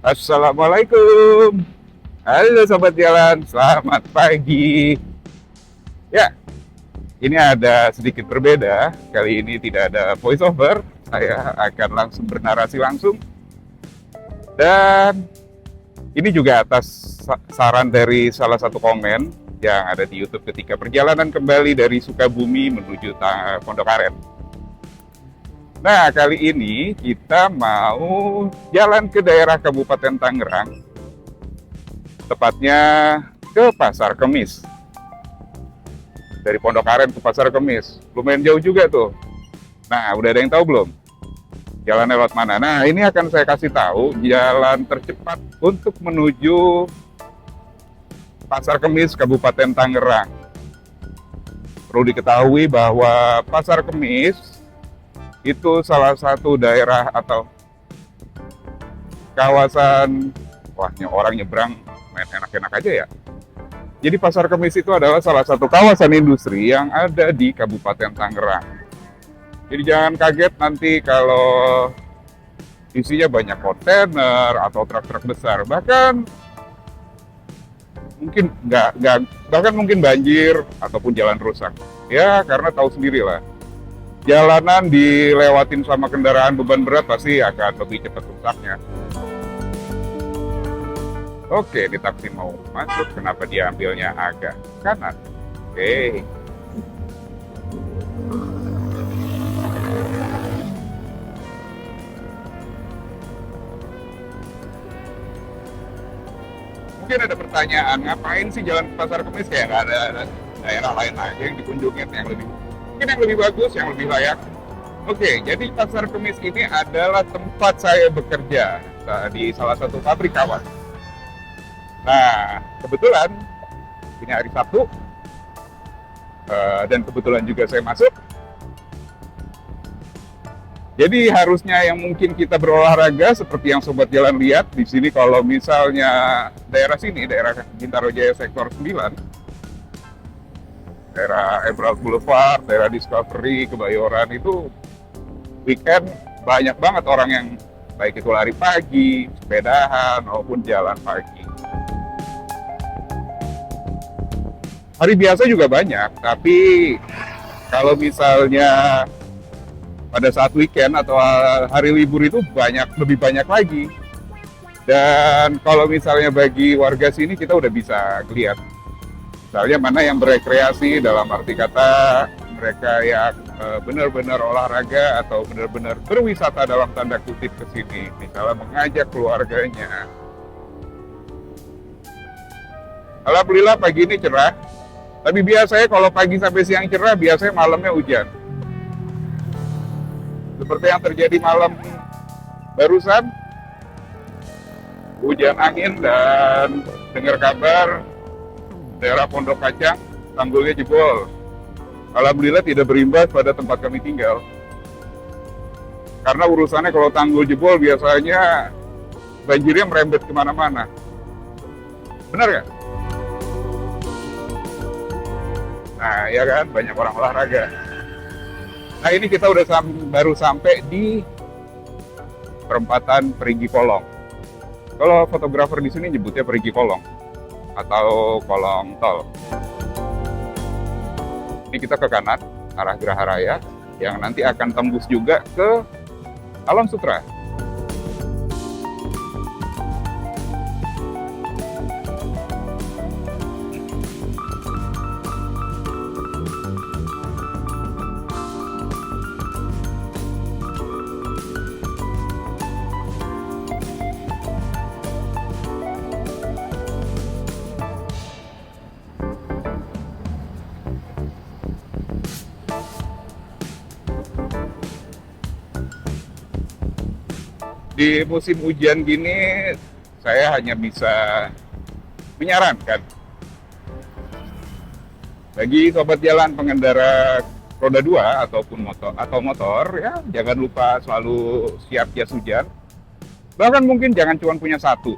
Assalamualaikum. Halo sobat jalan, selamat pagi. Ya, ini ada sedikit berbeda. Kali ini tidak ada voice over. Saya akan langsung bernarasi langsung. Dan ini juga atas saran dari salah satu komen yang ada di YouTube ketika perjalanan kembali dari Sukabumi menuju Pondok Aren. Nah, kali ini kita mau jalan ke daerah Kabupaten Tangerang, tepatnya ke Pasar Kemis. Dari Pondok Aren ke Pasar Kemis, lumayan jauh juga tuh. Nah, udah ada yang tahu belum? Jalan lewat mana? Nah, ini akan saya kasih tahu jalan tercepat untuk menuju Pasar Kemis, Kabupaten Tangerang. Perlu diketahui bahwa Pasar Kemis itu salah satu daerah atau kawasan, orang nyebrang main enak-enak aja ya. Jadi Pasar Kemis itu adalah salah satu kawasan industri yang ada di Kabupaten Tangerang. Jadi jangan kaget nanti kalau isinya banyak kontainer atau truk-truk besar, bahkan mungkin banjir ataupun jalan rusak. Ya karena tahu sendiri lah, jalanan dilewatin sama kendaraan beban berat pasti akan lebih cepat rusaknya. Oke, di taksi mau masuk, kenapa dia ambilnya agak kanan? Oke. Mungkin ada pertanyaan, ngapain sih jalan ke Pasar Kemis, kayak nggak ada daerah lain aja yang dikunjungin mungkin yang lebih bagus, yang lebih layak. Oke, jadi Pasar Kemis ini adalah tempat saya bekerja di salah satu pabrik kawas. Nah, kebetulan ini hari Sabtu, dan kebetulan juga saya masuk. Jadi harusnya yang mungkin kita berolahraga seperti yang sobat jalan lihat di sini, kalau misalnya daerah sini, daerah Bintaro Jaya sektor 9, daerah Emerald Boulevard, daerah Discovery, Kebayoran, itu weekend banyak banget orang yang baik itu lari pagi, sepedahan maupun jalan pagi. Hari biasa juga banyak, tapi kalau misalnya pada saat weekend atau hari libur itu lebih banyak lagi. Dan kalau misalnya bagi warga sini kita udah bisa lihat, misalnya mana yang berekreasi dalam arti kata mereka yang benar-benar olahraga atau benar-benar berwisata dalam tanda kutip ke sini, misalnya mengajak keluarganya. Alhamdulillah pagi ini cerah. Tapi biasanya kalau pagi sampai siang cerah, biasanya malamnya hujan. Seperti yang terjadi malam barusan, hujan angin, dan dengar kabar daerah Pondok Kacang tanggulnya jebol. Alhamdulillah tidak berimbas pada tempat kami tinggal. Karena urusannya kalau tanggul jebol biasanya banjirnya merembet kemana-mana. Benar nggak? Nah, ya kan, banyak orang olahraga. Nah, ini kita baru sampai di perempatan Perigi Kolong. Kalau fotografer di sini nyebutnya Perigi Kolong atau kolong tol. Ini kita ke kanan, arah Geraha Raya, yang nanti akan tembus juga ke Alam Sutera. Di musim hujan gini, saya hanya bisa menyarankan bagi sobat jalan pengendara roda 2 ataupun motor ya, jangan lupa selalu siap jas hujan. Bahkan mungkin jangan cuma punya satu.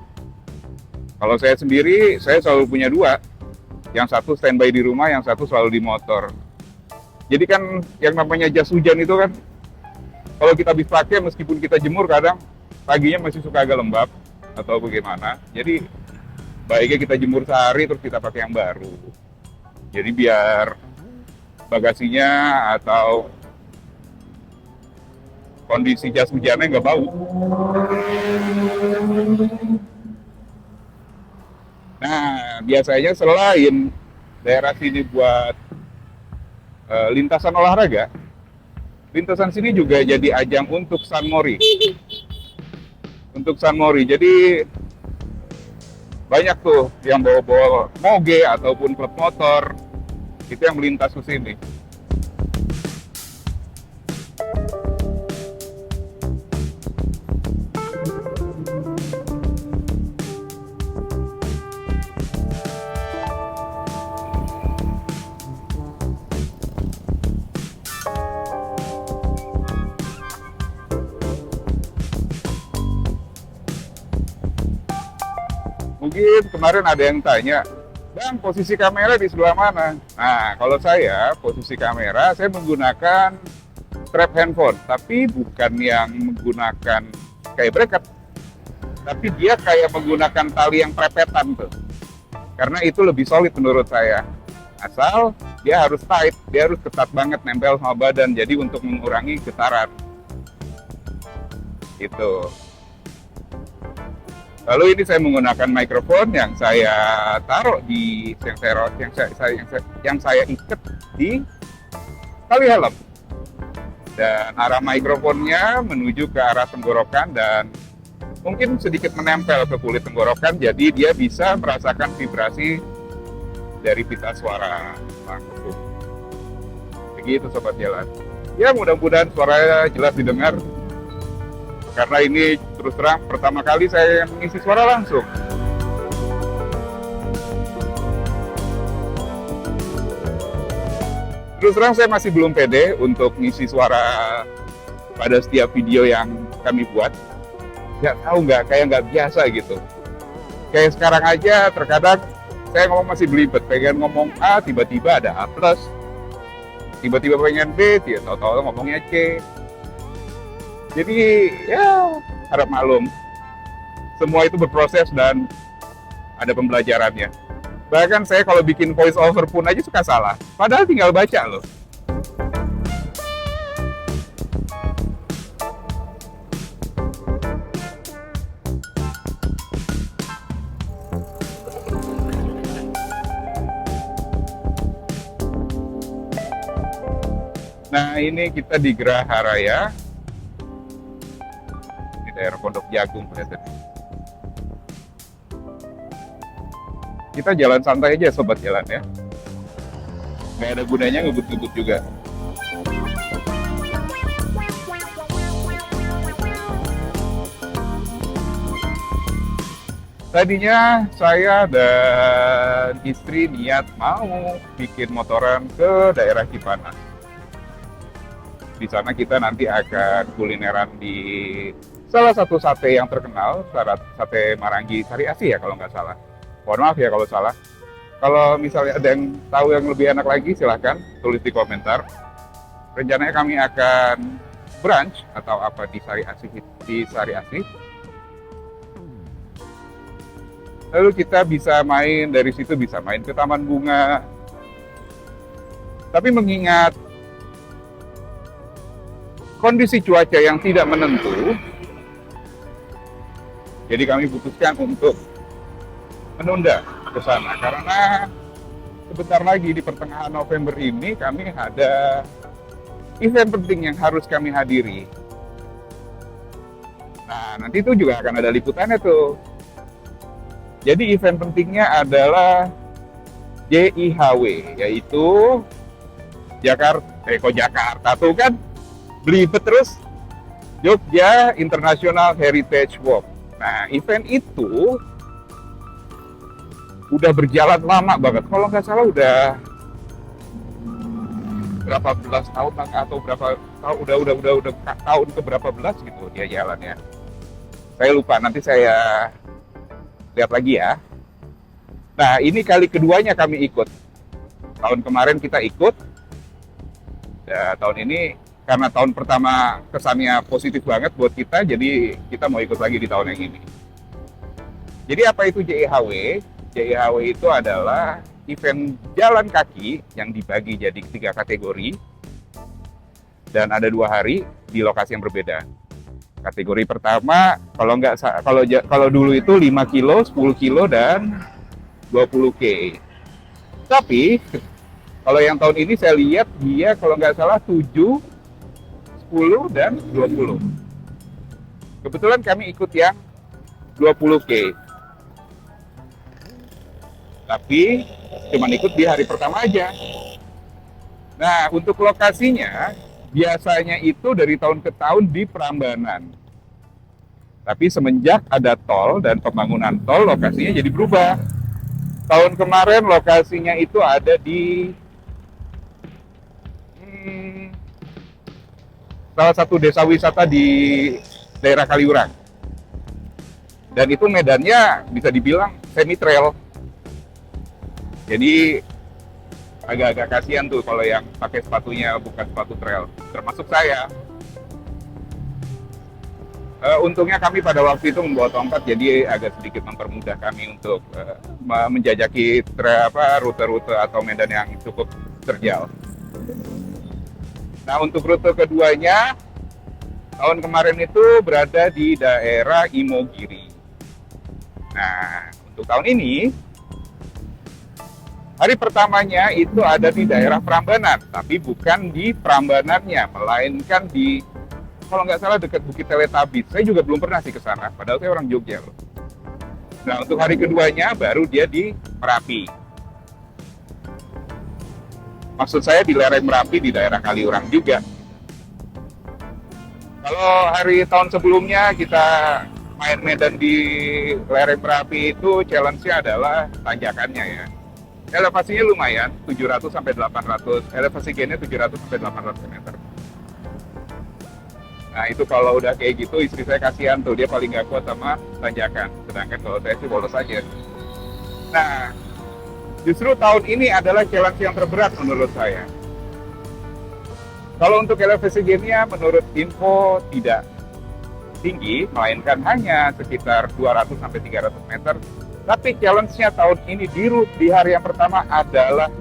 Kalau saya sendiri, saya selalu punya dua. Yang satu standby di rumah, yang satu selalu di motor. Jadi kan yang namanya jas hujan itu kan, kalau kita habis pakai meskipun kita jemur kadang paginya masih suka agak lembab atau bagaimana. Jadi baiknya kita jemur sehari terus kita pakai yang baru. Jadi biar bagasinya atau kondisi jas hujannya nggak bau. Nah, biasanya selain daerah sini buat lintasan olahraga, lintasan sini juga jadi ajang untuk sunmori. Untuk sunmori, jadi banyak tuh yang bawa-bawa moge ataupun klub motor, itu yang melintas ke sini. Mungkin kemarin ada yang tanya, Bang, posisi kamera di sebelah mana? Nah, kalau saya, posisi kamera, saya menggunakan strap handphone, tapi bukan yang menggunakan kayak bracket, tapi dia kayak menggunakan tali yang prepetan tuh. Karena itu lebih solid menurut saya. Asal dia harus tight, dia harus ketat banget nempel sama badan, jadi untuk mengurangi getaran. Itu. Lalu ini saya menggunakan mikrofon yang saya taruh di yang saya ikat di tali helm. Dan arah mikrofonnya menuju ke arah tenggorokan dan mungkin sedikit menempel ke kulit tenggorokan, jadi dia bisa merasakan vibrasi dari pita suara langsung. Begitu sobat jalan. Ya mudah-mudahan suaranya jelas didengar. Karena ini terus terang pertama kali saya mengisi suara langsung. Terus terang saya masih belum pede untuk ngisi suara pada setiap video yang kami buat. Kayak nggak biasa gitu. Kayak sekarang aja terkadang saya ngomong masih belibet, pengen ngomong A, tiba-tiba ada A+, tiba-tiba pengen B, tahu-tahu ngomongnya C. Jadi ya harap maklum, semua itu berproses dan ada pembelajarannya. Bahkan saya kalau bikin voice over pun aja suka salah, padahal tinggal baca loh. Nah ini kita di Geraha Raya, daerah Pondok Jagung kelihatan. Kita jalan santai aja sobat jalan ya. Nggak ada gunanya ngebut-ngebut juga. Tadinya saya dan istri niat mau bikin motoran ke daerah Cipanas. Di sana kita nanti akan kulineran di salah satu sate yang terkenal, sate Marangi Sari Asih ya kalau nggak salah. Mohon maaf ya kalau salah. Kalau misalnya ada yang tahu yang lebih enak lagi, silahkan tulis di komentar. Rencananya kami akan brunch atau apa di Sari Asih. Lalu kita bisa main dari situ, bisa main ke Taman Bunga. Tapi mengingat kondisi cuaca yang tidak menentu, jadi kami putuskan untuk menunda ke sana karena sebentar lagi di pertengahan November ini kami ada event penting yang harus kami hadiri. Nah, nanti itu juga akan ada liputannya tuh. Jadi event pentingnya adalah JIHW, yaitu Jakarta tuh kan belibet terus, Jogja International Heritage Walk. Nah, event itu udah berjalan lama banget. Kalau nggak salah udah berapa belas tahun atau berapa tahun, udah tahun ke berapa belas gitu dia jalannya. Saya lupa, nanti saya lihat lagi ya. Nah, ini kali keduanya kami ikut. Tahun kemarin kita ikut. Ya, tahun ini karena tahun pertama kesannya positif banget buat kita, jadi kita mau ikut lagi di tahun yang ini. Jadi apa itu JIHW? JIHW itu adalah event jalan kaki yang dibagi jadi 3 kategori dan ada 2 hari di lokasi yang berbeda. Kategori pertama kalau dulu itu 5 kilo, 10 kilo dan 20K. Tapi kalau yang tahun ini saya lihat dia kalau nggak salah 7, 10 dan 20. Kebetulan kami ikut yang 20K. Tapi cuma ikut di hari pertama aja. Nah, untuk lokasinya biasanya itu dari tahun ke tahun di Prambanan. Tapi semenjak ada tol dan pembangunan tol, lokasinya jadi berubah. Tahun kemarin lokasinya itu ada di salah satu desa wisata di daerah Kaliurang. Dan itu medannya bisa dibilang semi trail. Jadi agak-agak kasihan tuh kalau yang pakai sepatunya bukan sepatu trail, termasuk saya. Untungnya kami pada waktu itu membawa tongkat, jadi agak sedikit mempermudah kami untuk menjajaki rute-rute atau medan yang cukup terjal. Nah, untuk rute keduanya, tahun kemarin itu berada di daerah Imogiri. Nah, untuk tahun ini, hari pertamanya itu ada di daerah Prambanan, tapi bukan di Prambanannya, melainkan di, kalau nggak salah dekat Bukit Teletabis. Saya juga belum pernah sih ke sana, padahal saya orang Jogja loh. Nah, untuk hari keduanya baru dia di Merapi. Maksud saya di lereng Merapi di daerah Kaliurang juga. Kalau hari tahun sebelumnya kita main medan di lereng Merapi itu challenge-nya adalah tanjakannya ya. Elevasinya lumayan, 700 sampai 800, elevasi gainnya 700 sampai 800 meter. Nah, itu kalau udah kayak gitu, istri saya kasihan tuh, dia paling nggak kuat sama tanjakan. Sedangkan kalau saya sih bolos aja. Nah, justru tahun ini adalah challenge yang terberat menurut saya. Kalau untuk elevasi gainnya, menurut info tidak tinggi, melainkan hanya sekitar 200 sampai 300 meter. Tapi challenge-nya tahun ini di hari yang pertama adalah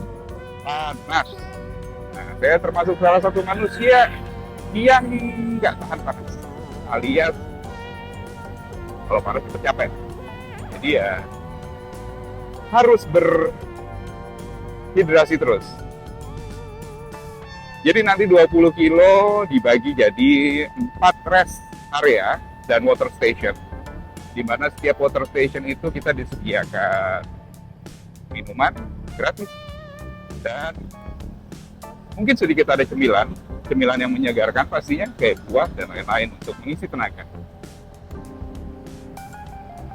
panas. Nah, saya termasuk salah satu manusia yang nggak tahan panas, alias kalau panas itu capek. Jadi ya harus berhidrasi terus. Jadi nanti 20 kilo dibagi jadi 4 rest area dan water station, di mana setiap water station itu kita disediakan minuman gratis dan mungkin sedikit ada cemilan yang menyegarkan pastinya, kayak buah dan lain-lain untuk mengisi tenaga.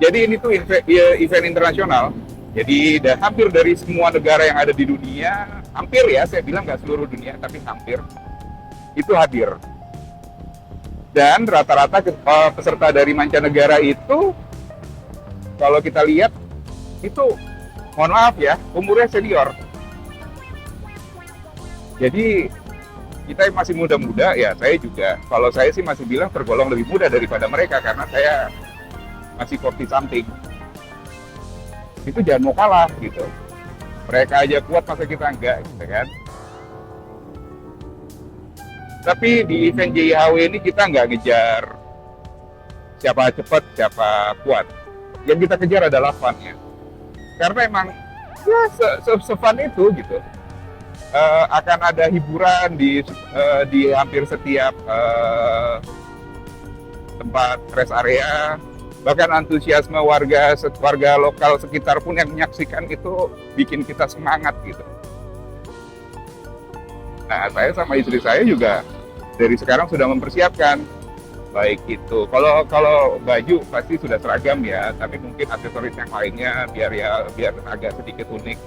Jadi ini tuh event internasional, jadi hampir dari semua negara yang ada di dunia, hampir ya, saya bilang nggak seluruh dunia, tapi hampir, itu hadir. Dan rata-rata peserta dari mancanegara itu, kalau kita lihat, itu, mohon maaf ya, umurnya senior. Jadi, kita yang masih muda-muda, ya saya juga, kalau saya sih masih bilang tergolong lebih muda daripada mereka, karena saya masih 40 something. Itu jangan mau kalah, gitu. Mereka aja kuat, masa kita enggak, gitu kan. Tapi di event JIHW ini kita nggak ngejar siapa cepat, siapa kuat. Yang kita kejar adalah fun-nya. Karena emang ya se-fun itu gitu. Akan ada hiburan di hampir setiap tempat rest area. Bahkan antusiasme warga lokal sekitar pun yang menyaksikan itu bikin kita semangat gitu. Nah, saya sama istri saya juga dari sekarang sudah mempersiapkan, baik itu kalau baju pasti sudah seragam ya, tapi mungkin aksesoris yang lainnya biar agak sedikit unik.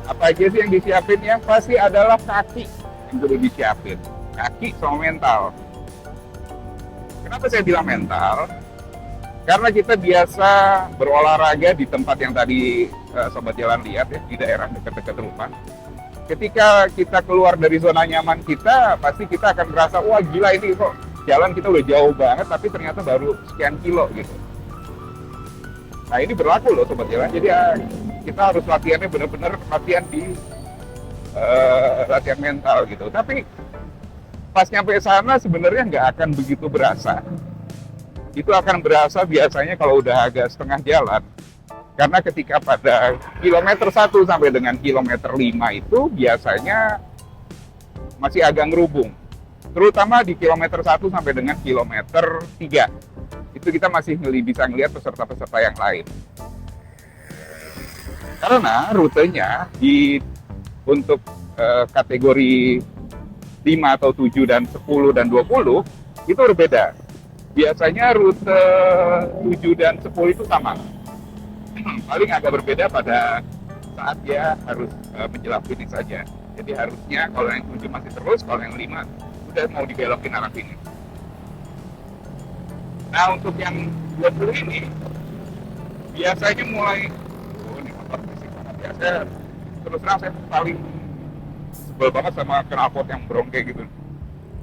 Apa aja sih yang disiapin? Yang pasti adalah kaki yang perlu disiapin, kaki sama mental. Kenapa saya bilang mental? Karena kita biasa berolahraga di tempat yang tadi Sobat Jalan lihat ya, di daerah dekat-dekat rumah. Ketika kita keluar dari zona nyaman kita, pasti kita akan merasa, wah gila ini kok jalan kita udah jauh banget tapi ternyata baru sekian kilo gitu. Nah ini berlaku loh sobat jalan, jadi ya kita harus latihannya bener-bener latihan di latihan mental gitu. Tapi pas nyampe sana sebenarnya nggak akan begitu berasa. Itu akan berasa biasanya kalau udah agak setengah jalan. Karena ketika pada kilometer 1 sampai dengan kilometer 5 itu biasanya masih agak ngerubung. Terutama di kilometer 1 sampai dengan kilometer 3. Itu kita masih bisa ngelihat peserta-peserta yang lain. Karena rutenya untuk kategori 5 atau 7 dan 10 dan 20 itu berbeda. Biasanya rute 7 dan 10 itu sama. Paling agak berbeda pada saat dia harus menjelang finish saja. Jadi harusnya kalau yang 7 masih terus, kalau yang 5 udah mau dibelokin arah finish. Nah untuk yang 20 ini biasanya mulai ini motor fisik banget ya. Terus terang saya paling sebel banget sama knalpot yang brong kayak gitu.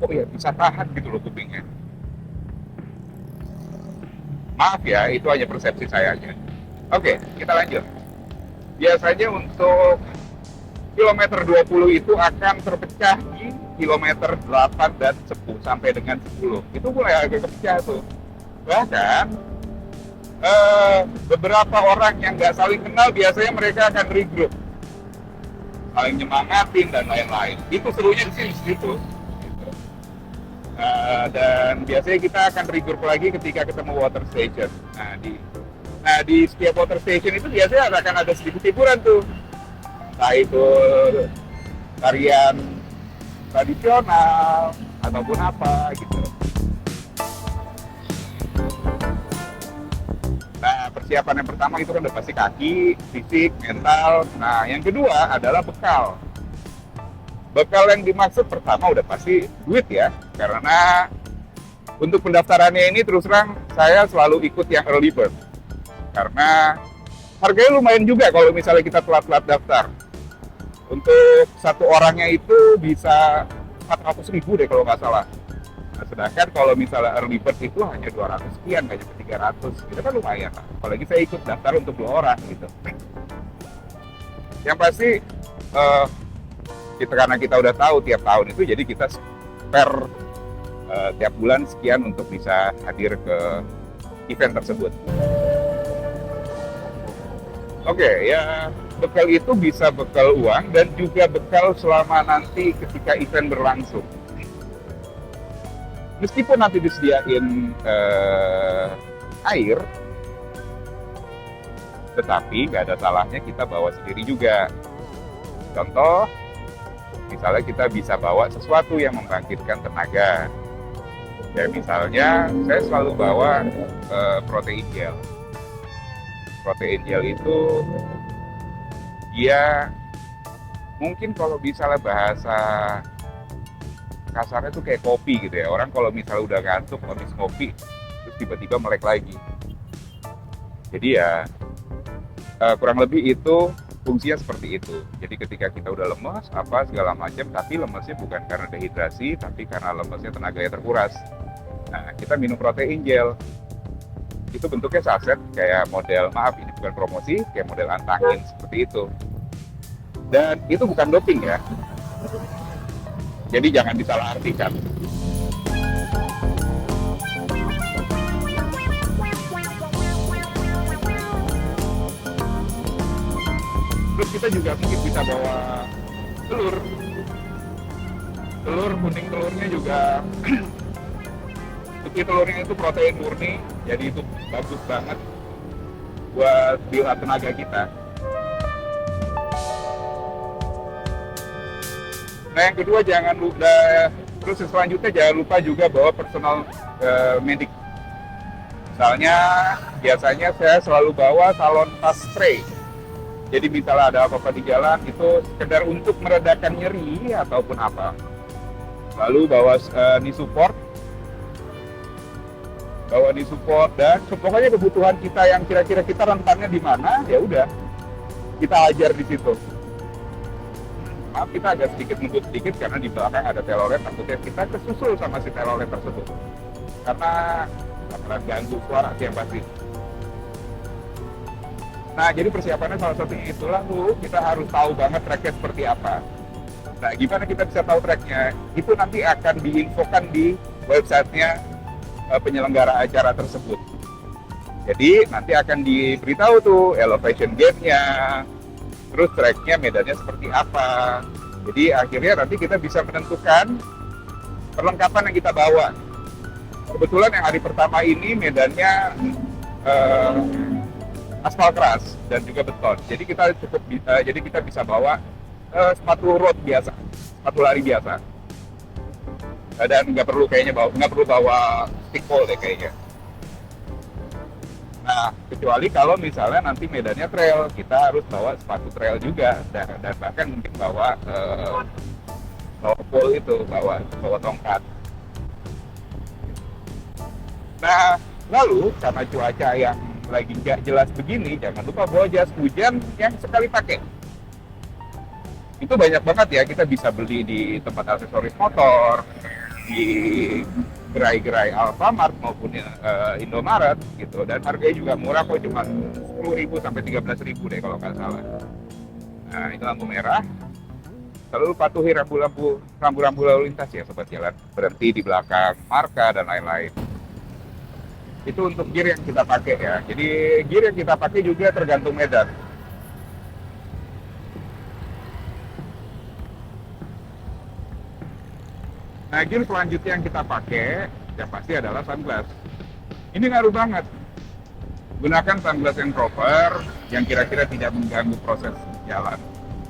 Kok ya bisa tahan gitu loh kupingnya. Maaf ya, itu hanya persepsi saya aja. Oke, kita lanjut. Biasanya untuk kilometer 20 itu akan terpecah di kilometer 8 dan 10 sampai dengan 10. Itu mulai agak kepecah tuh. Bahkan beberapa orang yang nggak saling kenal biasanya mereka akan regroup, saling nyemangatin dan lain-lain. Itu serunya di situ. Gitu. Dan biasanya kita akan regroup lagi ketika ketemu water station. Nah di setiap water station itu biasanya akan ada sedikit hiburan tuh. Entah itu tarian tradisional ataupun apa gitu. Nah persiapan yang pertama itu kan udah pasti kaki, fisik, mental. Nah yang kedua adalah bekal. Bekal yang dimaksud pertama udah pasti duit ya. Karena untuk pendaftarannya ini terus terang saya selalu ikut yang early bird. Karena harganya lumayan juga kalau misalnya kita telat-telat daftar. Untuk satu orangnya itu bisa 400.000 deh kalau nggak salah. Nah, sedangkan kalau misalnya early bird itu hanya 200 sekian, nggak nyampe 300. Itu kan lumayan lah. Apalagi saya ikut daftar untuk 2 orang gitu. Yang pasti karena kita udah tahu tiap tahun itu, jadi kita spare tiap bulan sekian untuk bisa hadir ke event tersebut. Oke, ya bekal itu bisa bekal uang dan juga bekal selama nanti ketika event berlangsung. Meskipun nanti disediain air, tetapi nggak ada salahnya kita bawa sendiri juga. Contoh, misalnya kita bisa bawa sesuatu yang membangkitkan tenaga. Ya misalnya saya selalu bawa protein gel. Protein gel itu dia mungkin kalau misalnya bahasa kasarnya tuh kayak kopi gitu ya. Orang kalau misalnya udah ngantuk habis ngopi terus tiba-tiba melek lagi. Jadi ya kurang lebih itu fungsinya seperti itu. Jadi ketika kita udah lemes apa segala macam, tapi lemesnya bukan karena dehidrasi, tapi karena lemesnya tenaganya terkuras. Nah kita minum protein gel. Itu bentuknya saset kayak model, maaf ini bukan promosi, kayak model antangin seperti itu. Dan itu bukan doping ya. Jadi jangan disalahartikan. Terus kita juga mungkin bisa bawa telur. Kuning telurnya juga putih telurnya itu protein murni, jadi itu bagus banget buat build tenaga kita. Nah yang kedua jangan lupa, terus selanjutnya jangan lupa juga bawa personal medik. Misalnya biasanya saya selalu bawa salon tas spray. Jadi misalnya ada apa-apa di jalan itu sekedar untuk meredakan nyeri ataupun apa. Lalu bawa knee support, dan pokoknya kebutuhan kita yang kira-kira kita rentannya di mana, ya udah kita ajar di situ. maaf kita agak sedikit mundur sedikit karena di belakang ada telolet, takutnya kita kesusul sama si telolet tersebut karena bakalan ganggu suara sih yang pasti. Nah, jadi persiapannya salah satunya itu, lalu kita harus tahu banget tracknya seperti apa. Nah, gimana kita bisa tahu tracknya? Itu nanti akan diinfokan di websitenya penyelenggara acara tersebut. Jadi nanti akan diberitahu tuh elevation gate-nya, terus tracknya medannya seperti apa. Jadi akhirnya nanti kita bisa menentukan perlengkapan yang kita bawa. Kebetulan yang hari pertama ini medannya aspal keras dan juga beton. Jadi kita bisa bawa sepatu road biasa, sepatu lari biasa. Dan nggak perlu bawa stick pole deh kayaknya. Nah, kecuali kalau misalnya nanti medannya trail, kita harus bawa sepatu trail juga dan bahkan mungkin bawa pole itu, bawa tongkat. Nah, lalu karena cuaca yang lagi nggak jelas begini, jangan lupa bawa jas hujan yang sekali pakai. Itu banyak banget ya, kita bisa beli di tempat aksesoris motor, di gerai-gerai Alfamart maupun Indomaret gitu, dan harganya juga murah kok, cuma 10.000 sampai 13.000 deh kalau nggak salah. Nah, ini lampu merah. Selalu patuhi rambu-rambu lalu lintas ya sobat jalan, berhenti di belakang marka dan lain-lain. Itu untuk gear yang kita pakai ya. Jadi gear yang kita pakai juga tergantung medan. Nah, gear selanjutnya yang kita pakai yang pasti adalah sunglass. Ini ngaruh banget. Gunakan sunglass yang proper, yang kira-kira tidak mengganggu proses jalan.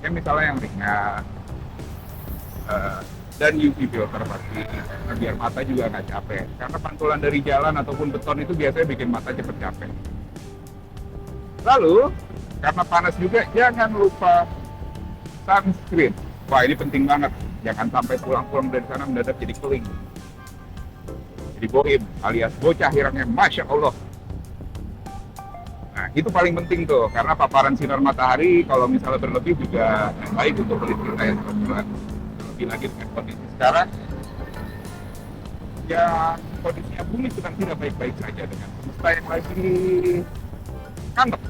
Kayak misalnya yang ringan, dan UV filter pasti, biar mata juga nggak capek. Karena pantulan dari jalan ataupun beton itu biasanya bikin mata cepet capek. Lalu, karena panas juga, jangan lupa sunscreen. Wah, ini penting banget. Jangan sampai pulang-pulang dari sana mendadak jadi kering. Jadi bohim, alias bocah hirangnya Masya Allah. Nah, itu paling penting tuh, karena paparan sinar matahari kalau misalnya berlebih juga baik untuk kulit kita ya, teman-teman. Lebih lagi dengan kondisi sekarang, ya kondisinya bumi sedang tidak baik-baik saja dengan semesta yang lagi kantek.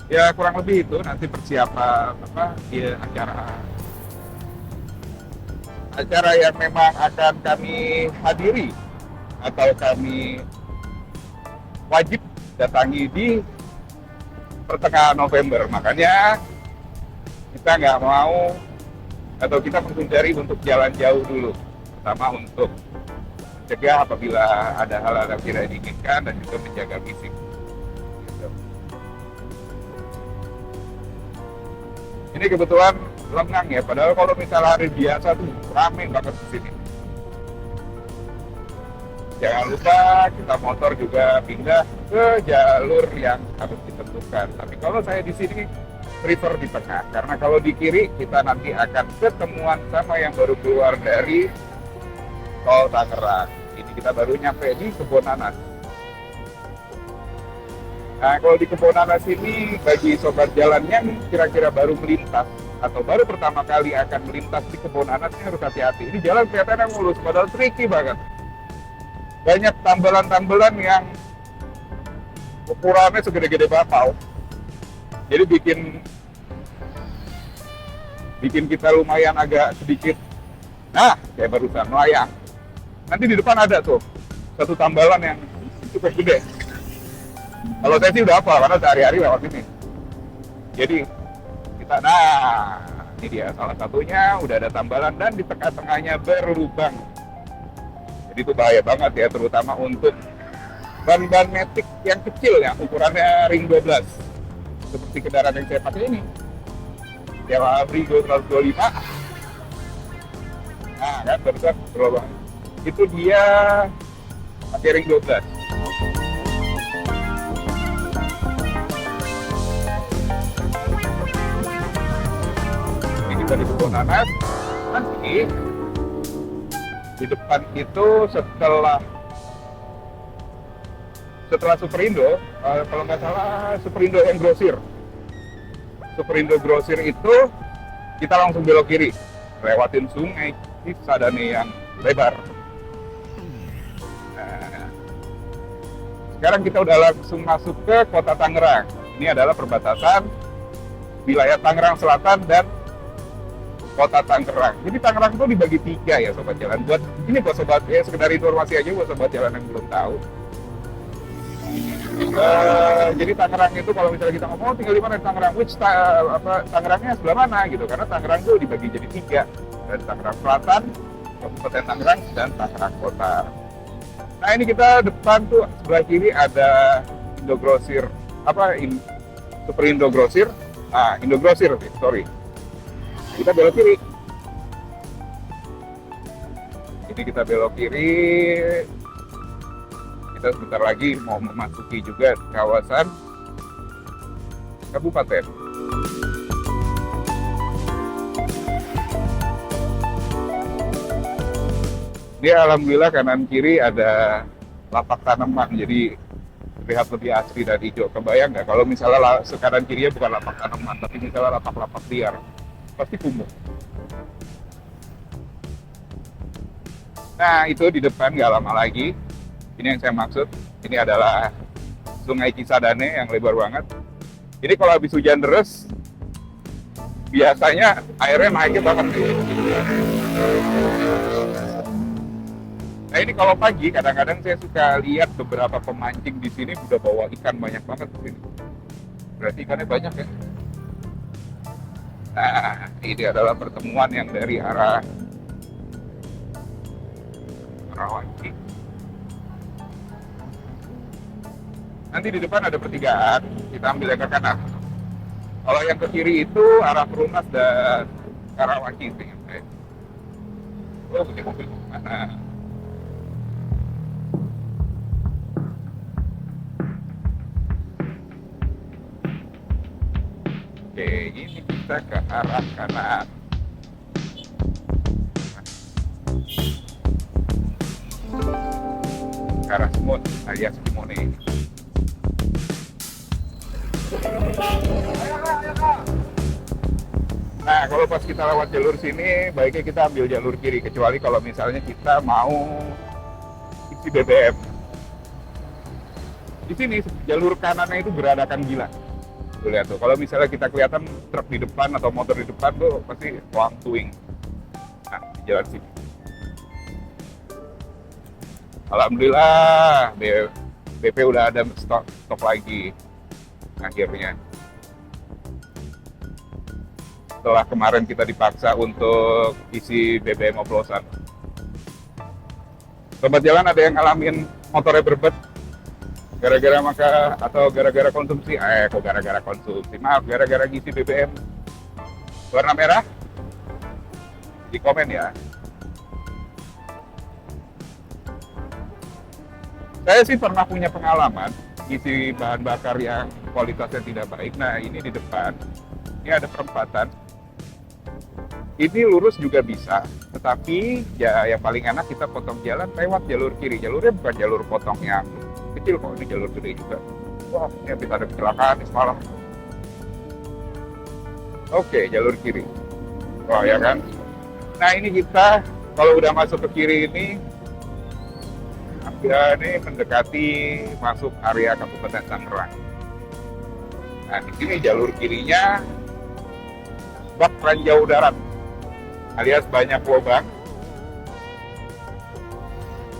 Ya kurang lebih itu nanti persiapan ya, acara yang memang akan kami hadiri atau kami wajib datangi di pertengahan November. Makanya kita nggak mau atau kita menghindari untuk jalan jauh dulu, pertama untuk mencegah apabila ada hal-hal yang tidak diinginkan dan juga menjaga fisik gitu. Ini kebetulan lengang ya, padahal kalau misalnya hari biasa tuh rame banget di sini. Jangan lupa kita motor juga pindah ke jalur yang harus ditentukan. Tapi kalau saya di sini prefer di tengah, karena kalau di kiri kita nanti akan ketemuan sama yang baru keluar dari tol Tangerang. Ini kita baru nyampe di Kebonanas. Nah, kalau di Kebonanas ini bagi sobat jalan yang kira-kira baru melintas atau baru pertama kali akan melintas di Kebonanas, ini harus hati-hati. Ini jalan kelihatannya mulus, padahal tricky banget. Banyak tambelan-tambelan yang ukurannya segede-gede bapau. Jadi bikin kita lumayan agak sedikit, nah kayak barusan melayang. Nanti di depan ada tuh satu tambalan yang cukup gede. Kalau saya sih udah hafal karena sehari-hari lewat ini. Jadi kita, nah ini dia salah satunya, udah ada tambalan dan di tengah-tengahnya berlubang. Jadi itu bahaya banget ya, terutama untuk ban-ban matic yang kecil yang ukurannya ring 12. Seperti kendaraan yang saya pakai ini. Yamaha Vrigo 125. Nah kan barusan berlubang. Itu dia pakai ring 12. Ini kita di Kebonanas. Nanti di depan itu setelah Superindo, kalau nggak salah Superindo yang grosir. Superindo Grosir itu kita langsung belok kiri, lewatin sungai Cisadane yang lebar. Nah, sekarang kita udah langsung masuk ke kota Tangerang. Ini adalah perbatasan wilayah Tangerang Selatan dan kota Tangerang. Jadi Tangerang itu dibagi 3 ya sobat jalan. Buat sobat ya, sekedar informasi aja buat sobat jalan yang belum tahu. Jadi Tangerang itu kalau misalnya kita ngomong tinggal di mana di Tangerang, Tangerangnya sebelah mana gitu, karena Tangerang itu dibagi jadi 3, ada Tangerang Selatan, Kabupaten Tangerang, dan Tangerang Kota. Nah ini kita depan tuh sebelah kiri ada Indogrosir, Superindo Grosir, Indogrosir, sorry. Kita belok kiri. Jadi kita belok kiri. Kita sebentar lagi mau memasuki juga kawasan kabupaten. Dia alhamdulillah kanan kiri ada lapak tanaman, jadi terlihat lebih asri dan hijau. Kebayang nggak kalau misalnya kanan kirinya bukan lapak tanaman, tapi misalnya lapak-lapak liar, pasti kumuh. Nah itu di depan nggak lama lagi. Ini yang saya maksud, ini adalah sungai Cisadane yang lebar banget. Jadi kalau habis hujan deras, biasanya airnya naiknya banget. Nah ini kalau pagi, kadang-kadang saya suka lihat beberapa pemancing di sini udah bawa ikan banyak banget di sini. Berarti ikannya banyak ya. Nah ini adalah pertemuan yang dari arah Wanci. Nanti di depan ada pertigaan, kita ambil yang ke kanan. Kalau yang ke kiri itu arah Perumnas dan Karawaci. Oh, ini mobil mana? Oke, ini kita ke arah kanan. Ke arah Semut alias Kimone. Nah, kalau pas kita lewat jalur sini, baiknya kita ambil jalur kiri, kecuali kalau misalnya kita mau isi BBM. Di sini jalur kanannya itu beradakan gila. Tuh lihat tuh, kalau misalnya kita kelihatan truk di depan atau motor di depan tuh pasti long twing. Nah, di jalan sini. Alhamdulillah, BP udah ada stok lagi. Akhirnya setelah kemarin kita dipaksa untuk isi BBM oplosan. Sobat jalan ada yang ngalamin motornya berbet gara-gara gara-gara konsumsi, maaf, gara-gara ngisi BBM warna merah? Di komen ya. Saya sih pernah punya pengalaman isi bahan bakar yang kualitasnya tidak baik. Nah ini di depan, ini ada perempatan. Ini lurus juga bisa, tetapi ya yang paling enak kita potong jalan lewat jalur kiri. Jalurnya bukan jalur potong yang kecil kok, ini jalur gede juga. Wah, ini bisa ada kecelakaan nih semalam. Oke, jalur kiri. Wah ya kan. Nah ini kita kalau udah masuk ke kiri ini, ya ini mendekati masuk area Kabupaten Tangerang. Nah di sini jalur kirinya bak ranjau darat, alias banyak lubang.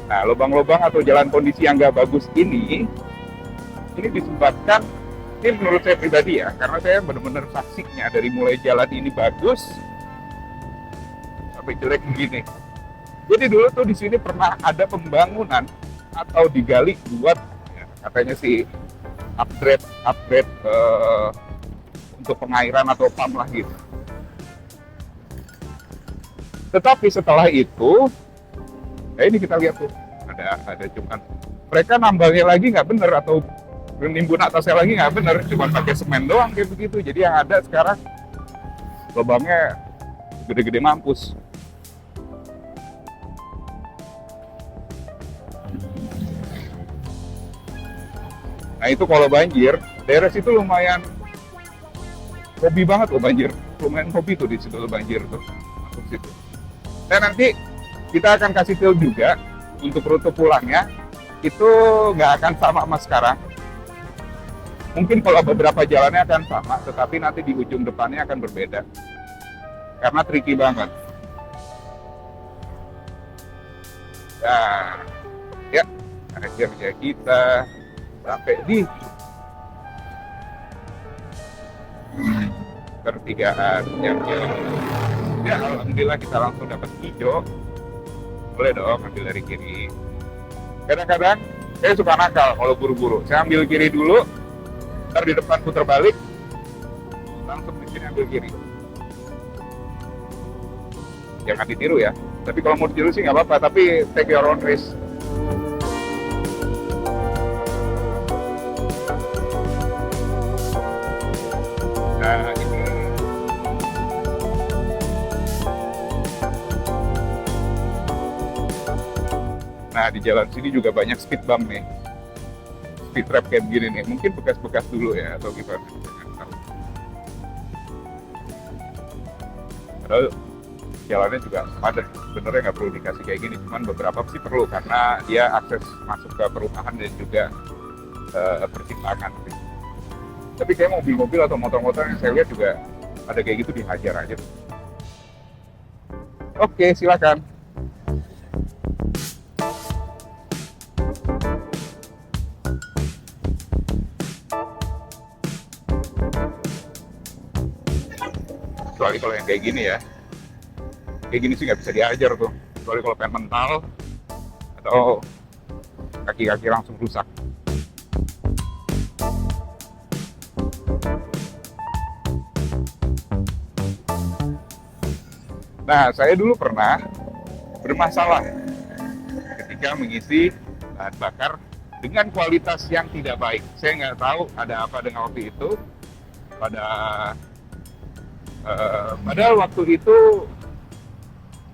Nah lubang-lubang atau jalan kondisi yang nggak bagus ini disebabkan, ini menurut saya pribadi ya, karena saya benar-benar saksinya dari mulai jalan ini bagus sampai jelek begini. Jadi dulu tuh di sini pernah ada pembangunan atau digali buat ya, katanya sih upgrade untuk pengairan atau pam lah gitu. Tetapi setelah itu, ini kita lihat tuh ada cuman mereka nambangnya lagi nggak bener atau nimbun atasnya lagi nggak bener, cuma pakai semen doang kayak begitu. Jadi yang ada sekarang lubangnya gede-gede mampus. Nah itu kalau banjir, daerah situ lumayan hobi banget loh banjir, lumayan hobi tuh di situ tuh banjir tuh masuk situ. Dan nanti kita akan kasih tahu juga untuk rute pulangnya itu nggak akan sama sekarang. Mungkin kalau beberapa jalannya akan sama, tetapi nanti di ujung depannya akan berbeda. Karena tricky banget. Nah, ya, akhirnya kita sampai di pertigaan yang jauh. Ya, alhamdulillah kita langsung dapat hijau. Boleh dong ambil dari kiri. Kadang-kadang saya suka nakal kalau buru-buru. Saya ambil kiri dulu, ntar di depan putar balik, langsung di sini ambil kiri. Jangan ditiru ya. Tapi kalau mau ditiru sih nggak apa-apa. Tapi take your own risk. Nah ini. Nah di jalan sini juga banyak speed bump nih. Speed trap kayak begini nih. Mungkin bekas-bekas dulu ya atau gimana. Padahal jalannya juga padat, sebenarnya nggak perlu dikasih kayak gini, cuman beberapa sih perlu karena dia akses masuk ke perumahan dan juga persimpangan sih. Tapi kayak mobil-mobil atau motor-motor yang saya lihat juga ada kayak gitu dihajar aja. Oke, silakan. Kecuali kalau yang kayak gini ya, kayak gini sih nggak bisa diajar tuh, kecuali kalau pengen mental atau kaki-kaki langsung rusak. Nah, saya dulu pernah bermasalah ketika mengisi bahan bakar dengan kualitas yang tidak baik. Saya nggak tahu ada apa dengan waktu itu. Padahal waktu itu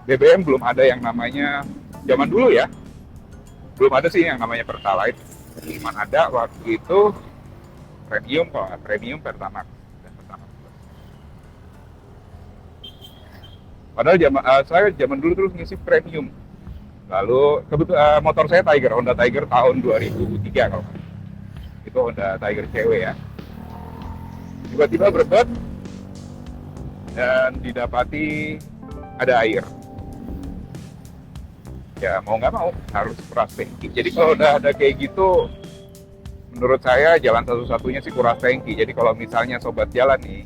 BBM belum ada yang namanya, zaman dulu ya, belum ada sih yang namanya Pertalite. Cuma ada waktu itu premium, Pertamax. Padahal saya zaman dulu terus ngisi premium. Lalu motor saya Tiger, Honda Tiger tahun 2003 kalau itu Honda Tiger cewek ya. Tiba-tiba berbet dan didapati ada air. Ya mau nggak mau harus kuras tangki. Jadi kalau udah ada kayak gitu, menurut saya jalan satu-satunya sih kuras tangki. Jadi kalau misalnya sobat jalan nih,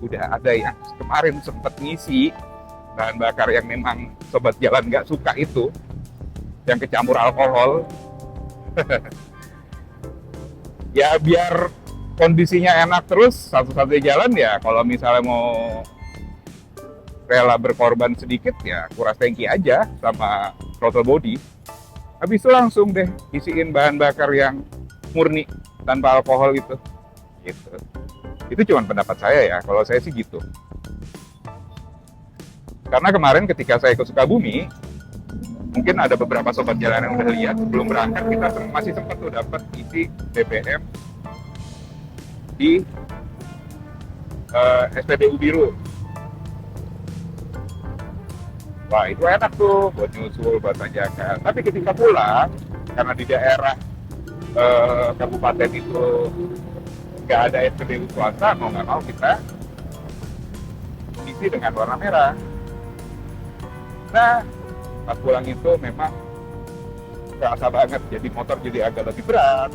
udah ada yang kemarin sempat ngisi bahan bakar yang memang sobat jalan nggak suka itu, yang kecampur alkohol, ya biar kondisinya enak terus, satu-satunya jalan ya kalau misalnya mau rela berkorban sedikit ya kuras tangki aja sama throttle body. Habis itu langsung deh isiin bahan bakar yang murni tanpa alkohol gitu. Itu cuma pendapat saya ya, kalau saya sih gitu. Karena kemarin ketika saya ke Sukabumi, mungkin ada beberapa sobat jalan yang udah lihat, sebelum berangkat kita masih sempat tuh dapat isi BBM di SPBU biru. Wah itu enak tuh buat nyusul, buat tanjakan. Tapi ketika pulang, karena di daerah kabupaten itu nggak ada SPBU swasta, mau nggak mau kita isi dengan warna merah. Nah, pas pulang itu memang kerasa banget, jadi motor jadi agak lebih berat.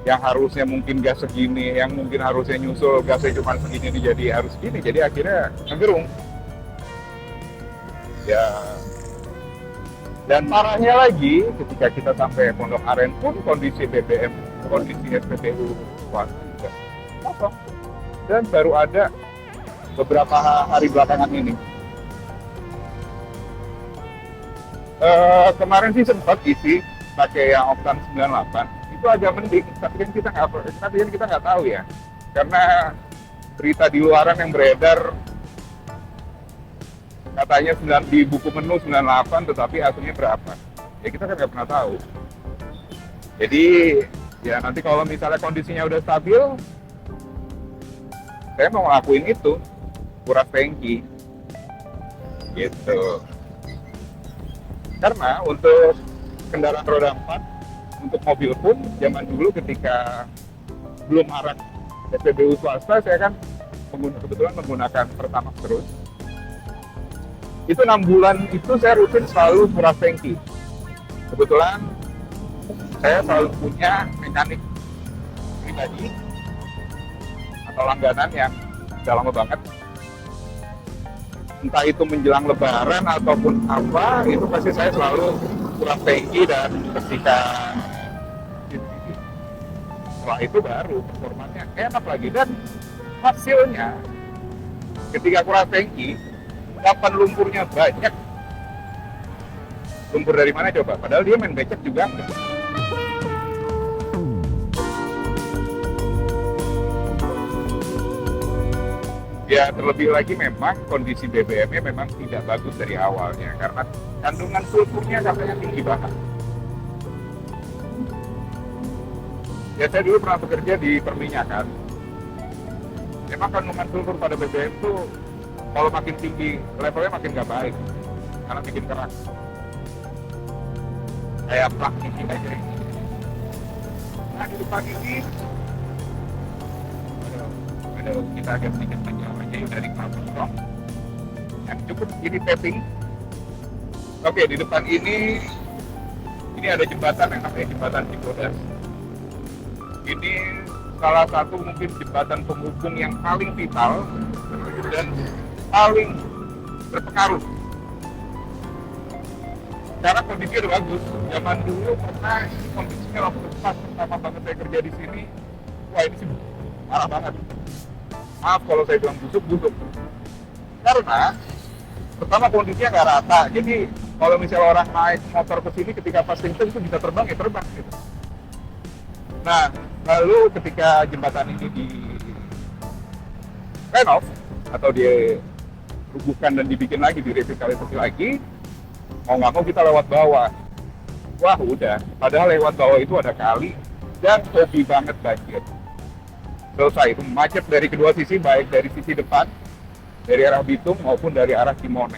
Yang harusnya mungkin gas segini, yang mungkin harusnya nyusul gasnya cuma segini jadi harus segini, jadi akhirnya ngegerung. Ya, dan parahnya lagi ketika kita sampai Pondok Aren pun kondisi BBM, kondisi SPBU juga kosong. Dan baru ada beberapa hari belakangan ini. Kemarin sih sempat isi pakai yang oktan 98. Itu agak mending, tapi kan kita nggak tahu ya, karena berita di luaran yang beredar katanya di buku menu 98, tetapi aslinya berapa? Ya kita kan nggak pernah tahu. Jadi Ya nanti kalau misalnya kondisinya udah stabil, saya mau ngelakuin itu, kuras tangki, gitu. Karena untuk kendaraan roda 4, untuk mobil pun zaman dulu ketika belum marak SPBU swasta, saya kan kebetulan menggunakan Pertamax terus. Itu 6 bulan itu saya rutin selalu kuras tangki. Kebetulan saya selalu punya mekanik pribadi atau langganan yang udah lama banget, entah itu menjelang lebaran ataupun apa, itu pasti saya selalu kuras tangki dan bersihkan. Setelah itu baru performanya enak lagi, dan hasilnya ketika kuras tangki kapan lumpurnya banyak. Lumpur dari mana coba? Padahal dia main becek juga enggak. Ya terlebih lagi memang kondisi BBM-nya memang tidak bagus dari awalnya karena kandungan sulfurnya katanya tinggi banget. Ya saya dulu pernah bekerja di perminyakan. Memang kandungan sulfur pada BBM itu kalau makin tinggi levelnya makin nggak baik karena bikin keras. Kayak plastik aja. Nah di depan ini kita agak sedikit menjauh aja dari Cloudstone yang cukup ini tapping. Oke, di depan ini ada jembatan yang namanya jembatan Cibodas. Ini salah satu mungkin jembatan penghubung yang paling vital dan paling berpengaruh karena kondisinya udah bagus. Zaman dulu pernah kondisinya waktu pas pertama banget saya kerja di sini, wah ini sih parah banget. Maaf kalau saya bilang busuk. Karena pertama kondisinya nggak rata, jadi kalau misalnya orang naik motor ke sini ketika pas kenceng itu bisa terbang gitu. Nah, lalu ketika jembatan ini di renov atau dirubuhkan dan dibikin lagi, direvitalisasi lagi, mau nggak mau kita lewat bawah. Wah udah, padahal lewat bawah itu ada kali dan hobi banget banjir. Selesai, itu macet dari kedua sisi, baik dari sisi depan, dari arah Bitung maupun dari arah Cimone.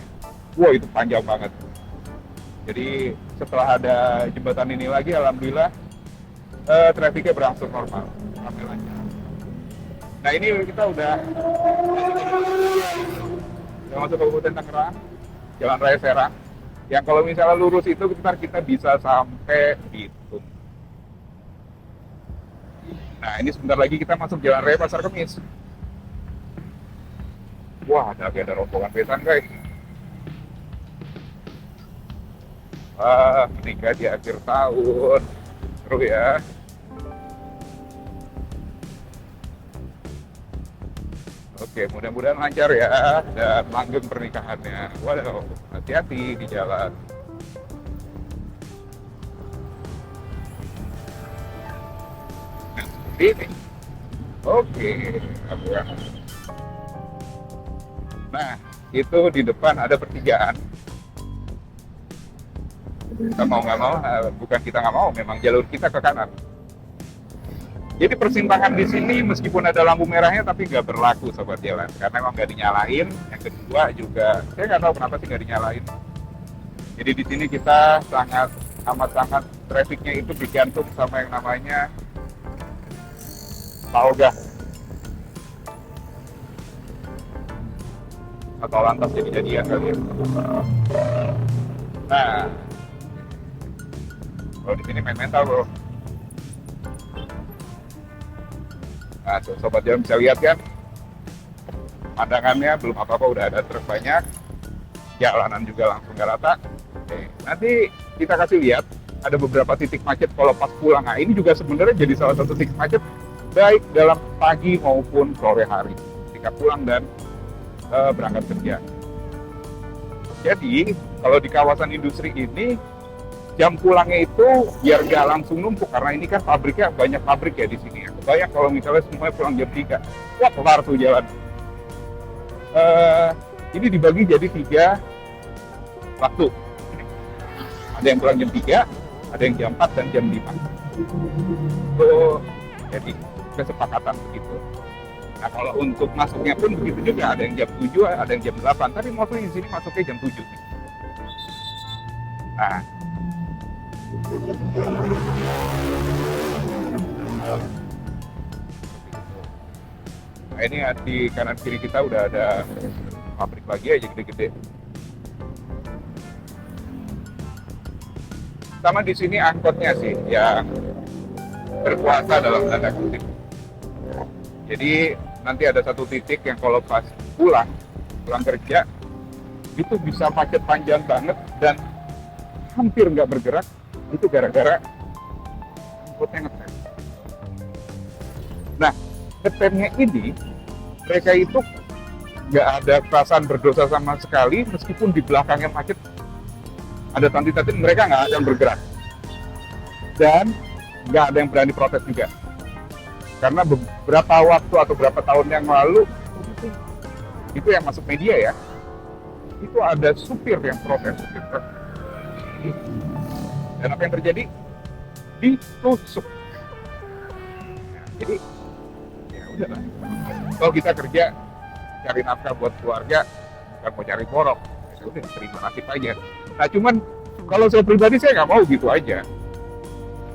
Wah itu panjang banget. Jadi setelah ada jembatan ini lagi, alhamdulillah trafiknya berangsur normal, sampai lancar. Nah ini kita udah masuk Kabupaten Tangerang, Jalan Raya Serang. Yang kalau misalnya lurus itu kita bisa sampai Bitung. Nah ini sebentar lagi kita masuk Jalan Raya Pasar Kemis. Wah ada rombongan besan guys. Wah menikah di akhir tahun, seru ya. Oke, mudah-mudahan lancar ya dan langgeng pernikahannya. Waduh, hati-hati di jalan. Nah, seperti ini. Oke, abuan. Nah, itu di depan ada pertigaan. Kita mau nggak mau, bukan kita nggak mau, memang jalur kita ke kanan. Jadi persimpangan di sini meskipun ada lampu merahnya tapi nggak berlaku sobat jalan karena emang nggak dinyalain. Yang kedua juga saya nggak tahu kenapa sih nggak dinyalain. Jadi di sini kita sangat trafiknya itu digantung sama yang namanya Paoga atau lantas jadi-jadian kali ya. Nah, kalau di sini main mental bro. Nah, sobat jalan bisa lihat kan, pandangannya belum apa-apa udah ada truk banyak, jalanan juga langsung gak rata. Oke, nanti kita kasih lihat ada beberapa titik macet kalau pas pulang. Nah, ini juga sebenarnya jadi salah satu titik macet baik dalam pagi maupun sore hari ketika pulang dan berangkat kerja. Jadi kalau di kawasan industri ini jam pulangnya itu biar nggak langsung numpuk karena ini kan pabriknya banyak pabrik ya di sini ya. Kebayang kalau misalnya semuanya pulang jam 3, wah kelar tuh jalan. Ini dibagi jadi 3 waktu. Ada yang pulang jam 3, ada yang jam 4 dan jam 5. Itu jadi kesepakatan begitu. Nah kalau untuk masuknya pun begitu juga, ada yang jam 7, ada yang jam 8, tapi mostly di sini masuknya jam 7. Nah, nah ini di kanan kiri kita udah ada pabrik lagi aja gede-gede. Sama di sini angkotnya sih yang berkuasa dalam tanda kutip. Jadi nanti ada satu titik yang kalau pas pulang kerja itu bisa macet panjang banget dan hampir nggak bergerak, itu gara-gara angkotnya ngetem. Nah, ngetemnya ini mereka itu nggak ada perasaan berdosa sama sekali, meskipun di belakangnya macet ada tanti-tanti, mereka nggak akan bergerak dan nggak ada yang berani protes juga. Karena beberapa waktu atau beberapa tahun yang lalu itu yang masuk media ya, itu ada supir yang protes gitu. Dan apa yang terjadi? Ditusuk. Nah, jadi ya udahlah. Kalau kita kerja cari nafkah buat keluarga, bukan mau cari borok, ya udah terima nasib aja. Nah cuman kalau saya pribadi saya nggak mau gitu aja.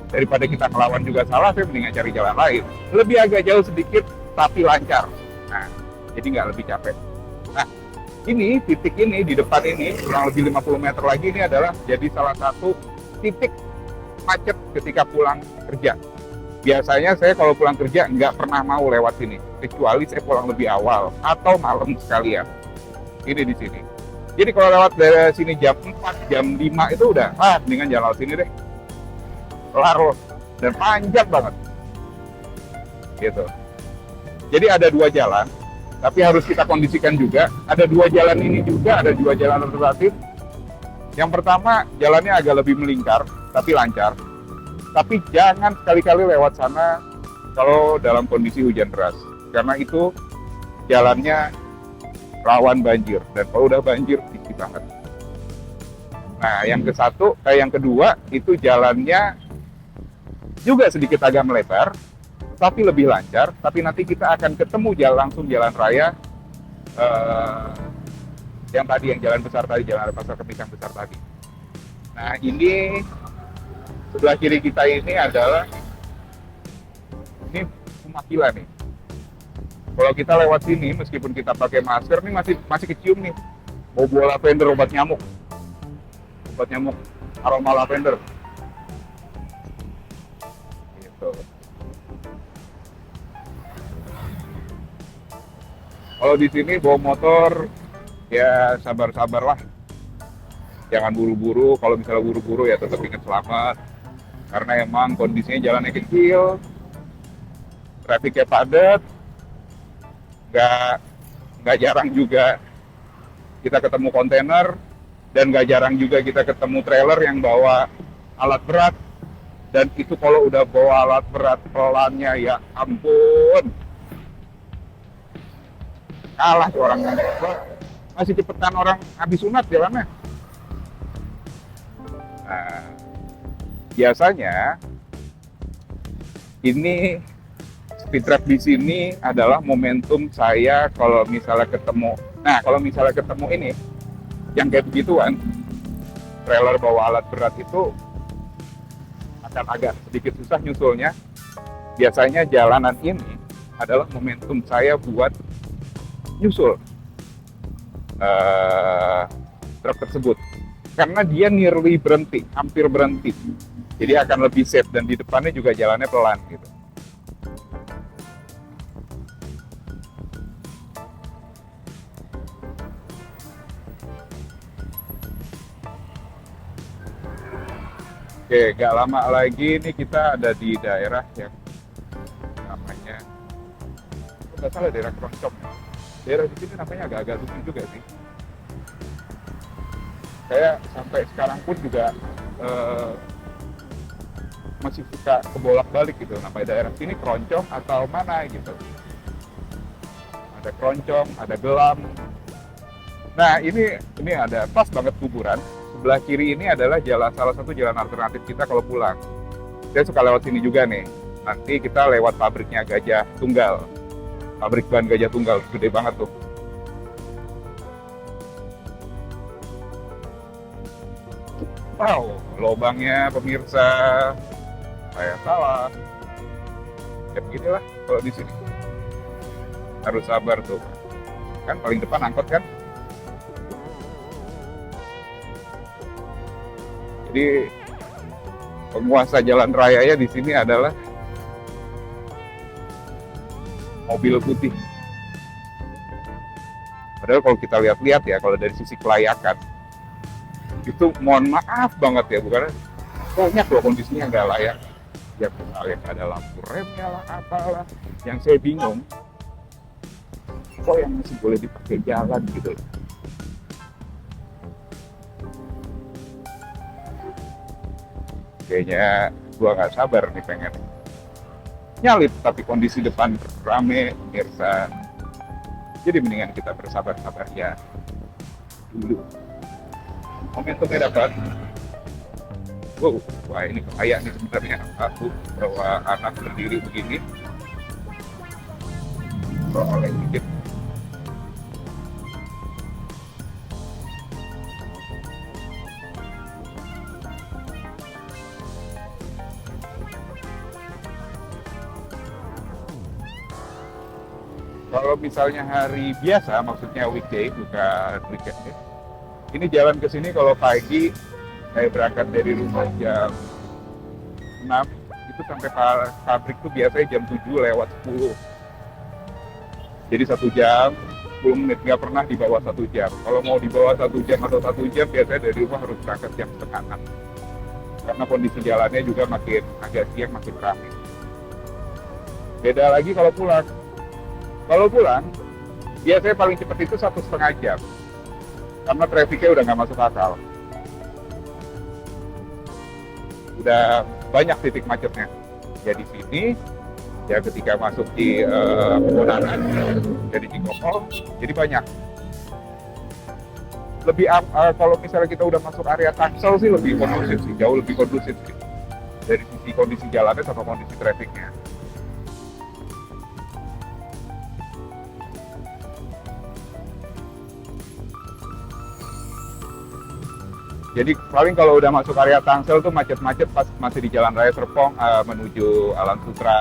Daripada kita ngelawan juga salah, saya mendingan cari jalan lain. Lebih agak jauh sedikit, tapi lancar. Nah, jadi nggak lebih capek. Nah, ini, titik ini, di depan ini, kurang lebih 50 meter lagi, ini adalah jadi salah satu titik macet ketika pulang kerja. Biasanya saya kalau pulang kerja nggak pernah mau lewat sini. Kecuali saya pulang lebih awal, atau malam sekalian. Ini di sini. Jadi kalau lewat dari sini jam 4, jam 5 itu udah, mendingan jalan lewat sini deh. Kelar loh, dan panjang banget gitu. Jadi ada dua jalan, tapi harus kita kondisikan juga. Ada dua jalan ini juga, ada dua jalan alternatif. Yang pertama jalannya agak lebih melingkar tapi lancar, tapi jangan sekali-kali lewat sana kalau dalam kondisi hujan deras, karena itu jalannya rawan banjir, dan kalau udah banjir tinggi banget. Nah yang kedua itu jalannya juga sedikit agak melebar, tapi lebih lancar. Tapi nanti kita akan ketemu langsung jalan raya yang jalan besar tadi, jalan Pasar Kepikang besar tadi. Nah ini sebelah kiri kita ini adalah ini Pemakila nih. Kalau kita lewat sini, meskipun kita pakai masker, nih masih kecium nih bau lavender, obat nyamuk aroma lavender. Kalau di sini bawa motor ya sabar-sabar lah, jangan buru-buru. Kalau misalnya buru-buru ya tetap ingat selamat, karena emang kondisinya jalannya kecil, trafiknya padat, nggak jarang juga kita ketemu kontainer, dan nggak jarang juga kita ketemu trailer yang bawa alat berat. Dan itu kalau udah bawa alat berat, pelannya ya ampun, kalah tuh orang. Masih cepetan orang habis sunat jalannya. Nah, biasanya ini speed trap di sini adalah momentum saya kalau misalnya ketemu. Nah, kalau misalnya ketemu ini yang kayak begituan, trailer bawa alat berat, itu akan agak sedikit susah nyusulnya. Biasanya jalanan ini adalah momentum saya buat nyusul truk tersebut, karena dia nearly berhenti, hampir berhenti, jadi akan lebih safe, dan di depannya juga jalannya pelan gitu. Oke, gak lama lagi nih kita ada di daerah yang namanya, nggak salah, daerah Kroncong. Daerah di sini namanya agak-agak lucu juga sih. Saya sampai sekarang pun juga masih suka kebolak-balik gitu, namanya daerah sini Kroncong atau mana gitu. Ada Kroncong, ada Gelam. Nah ini ada pas banget kuburan. Sebelah kiri ini adalah salah satu jalan alternatif kita kalau pulang. Saya suka lewat sini juga nih. Nanti kita lewat pabriknya Gajah Tunggal. Pabrik ban Gajah Tunggal, gede banget tuh. Wow, lobangnya pemirsa. Saya salah. Ya beginilah kalau di sini. Harus sabar tuh. Kan paling depan angkot kan. Jadi penguasa jalan raya di sini adalah mobil putih. Padahal kalau kita lihat-lihat ya, kalau dari sisi kelayakan, itu mohon maaf banget ya, bukan banyak loh kondisinya nggak layak. Ya misalnya nggak ada lampu remnya lah, apalah. Yang saya bingung, kok yang masih boleh dipakai jalan gitu loh. Kayaknya gua nggak sabar nih pengen nyalip, tapi kondisi depan rame pemirsa. Jadi mendingan kita bersabar-sabar ya dulu. Momentumnya dapat. Wow, wah ini bahaya nih sebenarnya. Aku bawa anak berdiri begini. Oleh dikit. Kalau misalnya hari biasa, maksudnya weekday, bukan weekend ya. Ini jalan ke sini kalau pagi, saya berangkat dari rumah jam 6, itu sampai pabrik tuh biasanya jam 7 lewat 10. Jadi 1 jam, 10 menit, nggak pernah di bawah 1 jam. Kalau mau di bawah 1 jam atau 1 jam, biasanya dari rumah harus berangkat jam setengah 6. Karena kondisi jalannya juga makin agak siang, makin ramai. Beda lagi kalau pulang. Kalau pulang, biasanya paling cepat itu 1,5 jam. Karena trafiknya udah nggak masuk akal. Udah banyak titik macetnya. Ya di sini, ya ketika masuk di Kebunaran, jadi Cikokol, jadi banyak. Lebih kalau misalnya kita udah masuk area Tangsel sih lebih kondusif sih, jauh lebih kondusif sih. Dari sisi kondisi jalannya sama kondisi trafiknya. Jadi paling kalau udah masuk area Tangsel tuh macet-macet pas masih di Jalan Raya Serpong menuju Alam Sutra,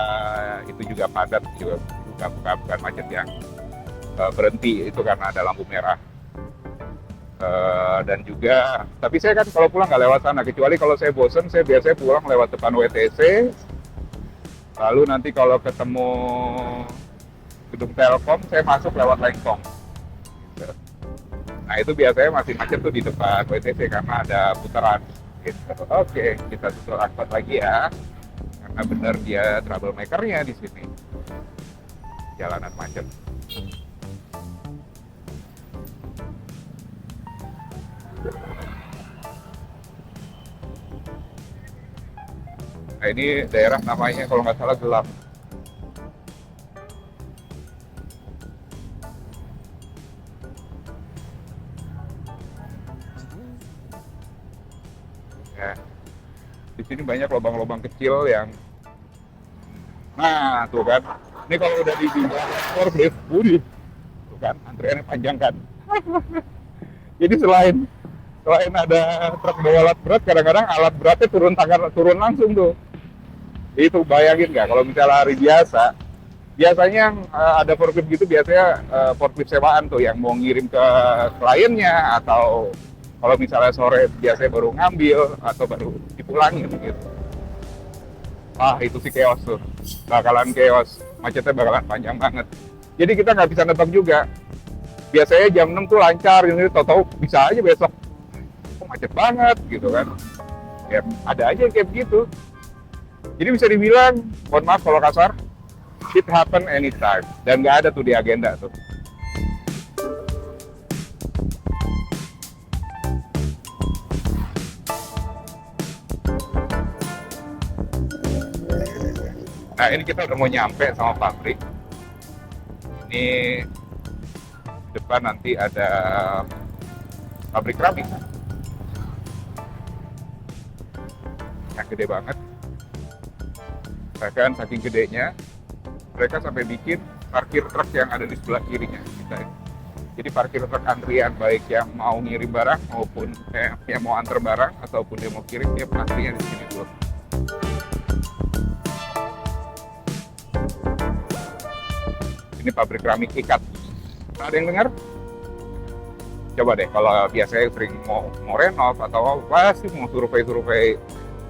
itu juga padat, juga bukan macet yang berhenti, itu karena ada lampu merah. Dan juga, tapi saya kan kalau pulang nggak lewat sana, kecuali kalau saya bosen, saya biasanya pulang lewat depan WTC, lalu nanti kalau ketemu gedung Telkom, saya masuk lewat Lengkong. Nah itu biasanya masih macet tuh di depan WTC karena ada putaran. Gitu. Oke, kita susul angkot lagi ya, karena benar dia troublemaker-nya di sini. Jalanan macet. Nah ini daerah namanya kalau nggak salah Gelap. Ya, di sini banyak lubang-lubang kecil yang, nah tuh kan, ini kalau udah di forklift, tuh kan, antriannya panjang kan. Jadi selain ada truk bawa alat berat, kadang-kadang alat beratnya turun langsung tuh. Itu bayangin nggak kalau misalnya hari biasa, biasanya yang ada forklift gitu biasanya forklift sewaan tuh yang mau ngirim ke kliennya, atau kalau misalnya sore biasanya baru ngambil atau baru dipulangin gitu. Wah itu sih chaos tuh, bakalan chaos, macetnya bakalan panjang banget. Jadi kita nggak bisa nebak juga. Biasanya jam 6 tuh lancar, ini tahu-tahu bisa aja besok kok macet banget gitu kan. Ya ada aja kayak begitu. Jadi bisa dibilang, mohon maaf kalau kasar, it happen anytime, dan nggak ada tuh di agenda tuh. Nah ini kita udah mau nyampe sama pabrik. Ini depan nanti ada pabrik keramik yang gede banget. Bahkan saking gedenya, mereka sampai bikin parkir truk yang ada di sebelah kirinya kita. Jadi parkir truk antrian, baik yang mau ngirim barang maupun yang mau antar barang ataupun dia mau kirim, dia antrian di sini dulu. Ini pabrik keramik ikat. Ada yang dengar? Coba deh, kalau biasanya sering mau renov atau apa sih, mau survei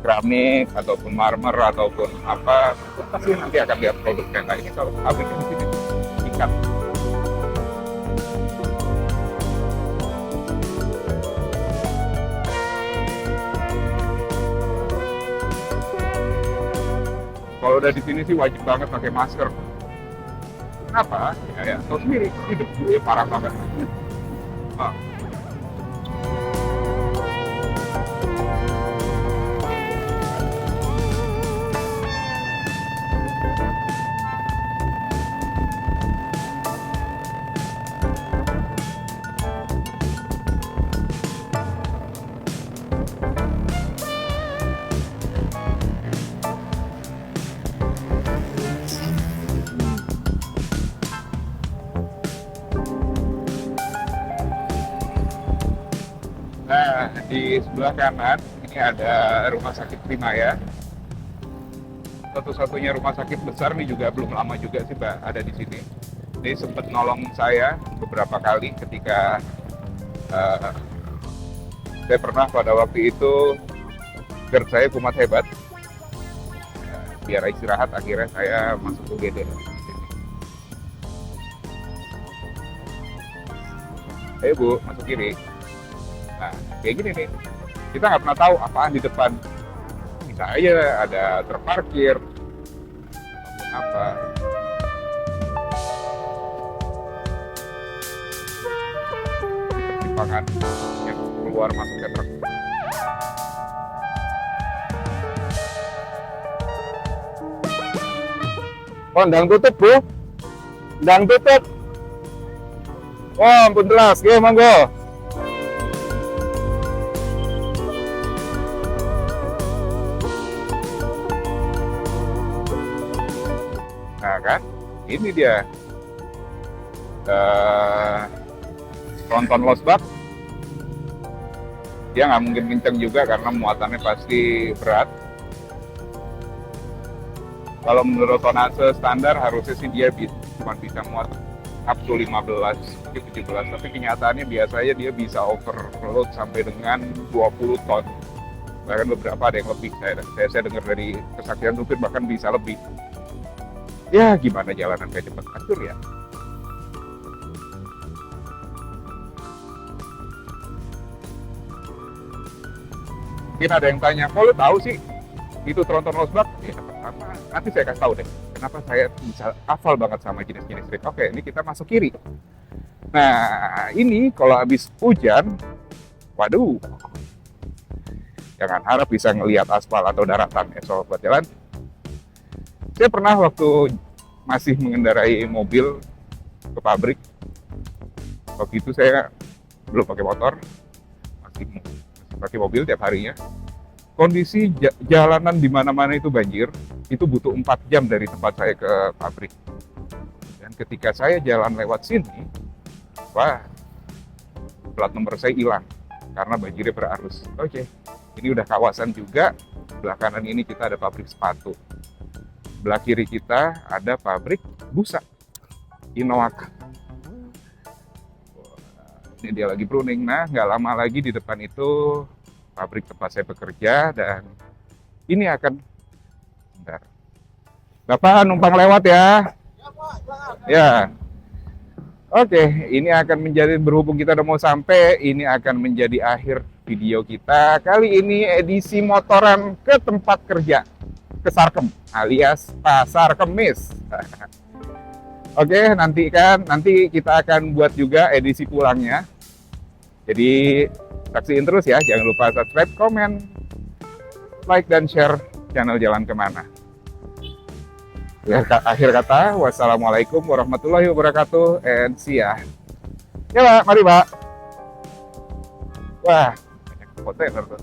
keramik ataupun marmer ataupun apa, pasti nanti akan lihat produknya. Nah ini kalau pabriknya di sini ikat. Kalau udah di sini sih wajib banget pakai masker. Kenapa? Ya, tahu sendiri, hidup gue parah banget. Nah, di sebelah kanan ini ada rumah sakit Primaya. Satu-satunya rumah sakit besar nih, juga belum lama juga sih Mbak ada di sini. Ini sempat nolong saya beberapa kali ketika saya pernah pada waktu itu GERD saya kumat hebat. Biar istirahat, akhirnya saya masuk UGD. Ayo Bu, masuk kiri. Nah, kayak gini nih, kita nggak pernah tahu apaan di depan. Bisa aja ada terparkir, apa. Persimpangan yang keluar masuknya truk. Oh, ndang tutup Bu, ndang tutup. Oh, ampun telas, ya monggo. Nah kan, ini dia tronton losbak. Dia nggak mungkin kenceng juga karena muatannya pasti berat. Kalau menurut tonase standar harusnya sih dia cuma bisa muat up to 15, 17, tapi kenyataannya biasanya dia bisa overload sampai dengan 20 ton. Bahkan beberapa ada yang lebih, saya dengar dari kesaksian supir bahkan bisa lebih. Ya gimana jalanan kayak cepat atur ya. Mungkin ada yang tanya, kok lu tahu sih itu tronton losbak? Ya pertama, nanti saya kasih tahu deh kenapa saya bisa hafal banget sama jenis-jenis truk. Oke, ini kita masuk kiri. Nah ini kalau habis hujan, waduh, jangan harap bisa ngelihat aspal atau daratan ya sobat jalan. Saya pernah waktu masih mengendarai mobil ke pabrik, waktu itu saya belum pakai motor, masih pakai mobil tiap harinya. Kondisi jalanan di mana-mana itu banjir, itu butuh 4 jam dari tempat saya ke pabrik. Dan ketika saya jalan lewat sini, wah, plat nomor saya hilang karena banjirnya berarus. Oke, ini udah kawasan juga. Sebelah kanan ini kita ada pabrik sepatu. Sebelah kiri kita ada pabrik busa, Inowaka. Ini dia lagi pruning. Nah, nggak lama lagi di depan itu pabrik tempat saya bekerja, dan ini akan, bentar, Bapak numpang lewat ya. Ya, oke, ini akan menjadi, berhubung kita udah mau sampai, ini akan menjadi akhir video kita kali ini, edisi motoran ke tempat kerja, ke Sarkem alias Pasar Kemis. Oke, nanti kita akan buat juga edisi pulangnya. Jadi saksiin terus ya, jangan lupa subscribe, komen, like, dan share channel Jalan Kemana. Akhir kata, wassalamualaikum warahmatullahi wabarakatuh, and see ya. Ya Pak, mari Pak. Wah, banyak kontainer tuh.